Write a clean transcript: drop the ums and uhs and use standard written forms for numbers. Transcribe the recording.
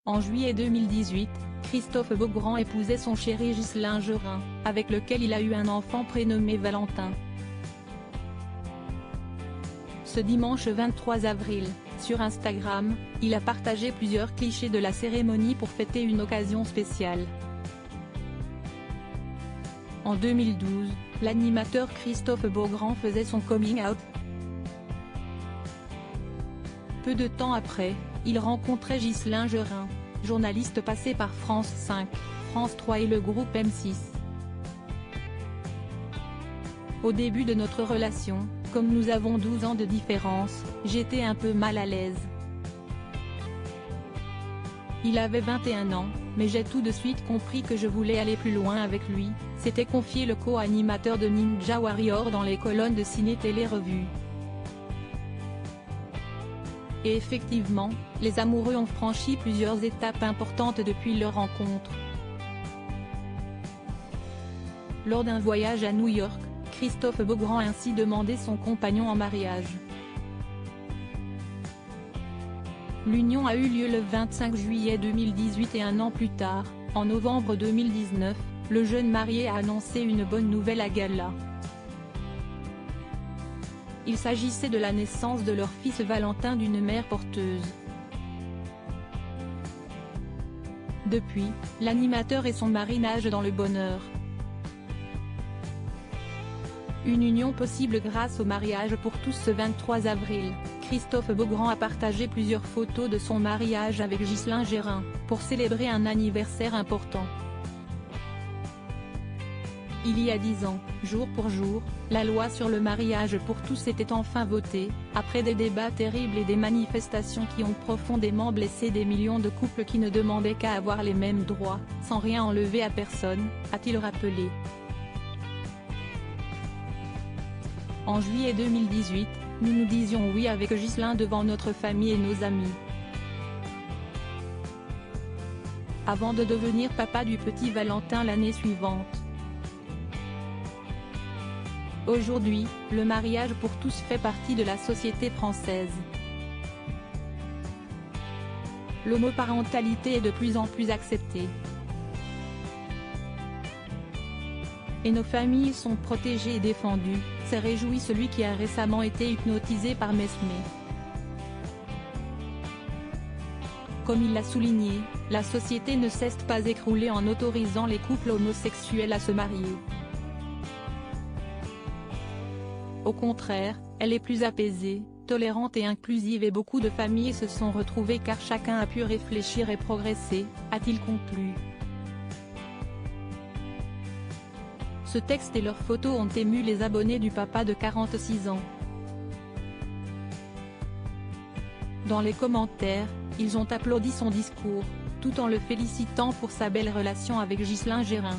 En juillet 2018, Christophe Beaugrand épousait son chéri Ghislain Gerin, avec lequel il a eu un enfant prénommé Valentin. Ce dimanche 23 avril, sur Instagram, il a partagé plusieurs clichés de la cérémonie pour fêter une occasion spéciale. En 2012, l'animateur Christophe Beaugrand faisait son coming out. Peu de temps après, il rencontrait Ghislain Gerin, journaliste passé par France 5, France 3 et le groupe M6. Au début de notre relation, comme nous avons 12 ans de différence, j'étais un peu mal à l'aise. Il avait 21 ans, mais j'ai tout de suite compris que je voulais aller plus loin avec lui, s'était confié le co-animateur de Ninja Warrior dans les colonnes de Ciné Télé Revue. Et effectivement, les amoureux ont franchi plusieurs étapes importantes depuis leur rencontre. Lors d'un voyage à New York, Christophe Beaugrand a ainsi demandé son compagnon en mariage. L'union a eu lieu le 25 juillet 2018 et un an plus tard, en novembre 2019, le jeune marié a annoncé une bonne nouvelle à gala. Il s'agissait de la naissance de leur fils Valentin d'une mère porteuse. Depuis, l'animateur et son mari nagent dans le bonheur. Une union possible grâce au mariage pour tous ce 23 avril, Christophe Beaugrand a partagé plusieurs photos de son mariage avec Ghislain Gerin, pour célébrer un anniversaire important. Il y a 10 ans, jour pour jour, la loi sur le mariage pour tous était enfin votée, après des débats terribles et des manifestations qui ont profondément blessé des millions de couples qui ne demandaient qu'à avoir les mêmes droits, sans rien enlever à personne, a-t-il rappelé. En juillet 2018, nous nous disions oui avec Ghislain devant notre famille et nos amis. Avant de devenir papa du petit Valentin l'année suivante. Aujourd'hui, le mariage pour tous fait partie de la société française. L'homoparentalité est de plus en plus acceptée. Et nos familles sont protégées et défendues, s'est réjoui celui qui a récemment été hypnotisé par Mesmer. Comme il l'a souligné, la société ne cesse pas d'écrouler en autorisant les couples homosexuels à se marier. Au contraire, elle est plus apaisée, tolérante et inclusive et beaucoup de familles se sont retrouvées car chacun a pu réfléchir et progresser, a-t-il conclu. Ce texte et leurs photos ont ému les abonnés du papa de 46 ans. Dans les commentaires, ils ont applaudi son discours, tout en le félicitant pour sa belle relation avec Ghislain Gerin.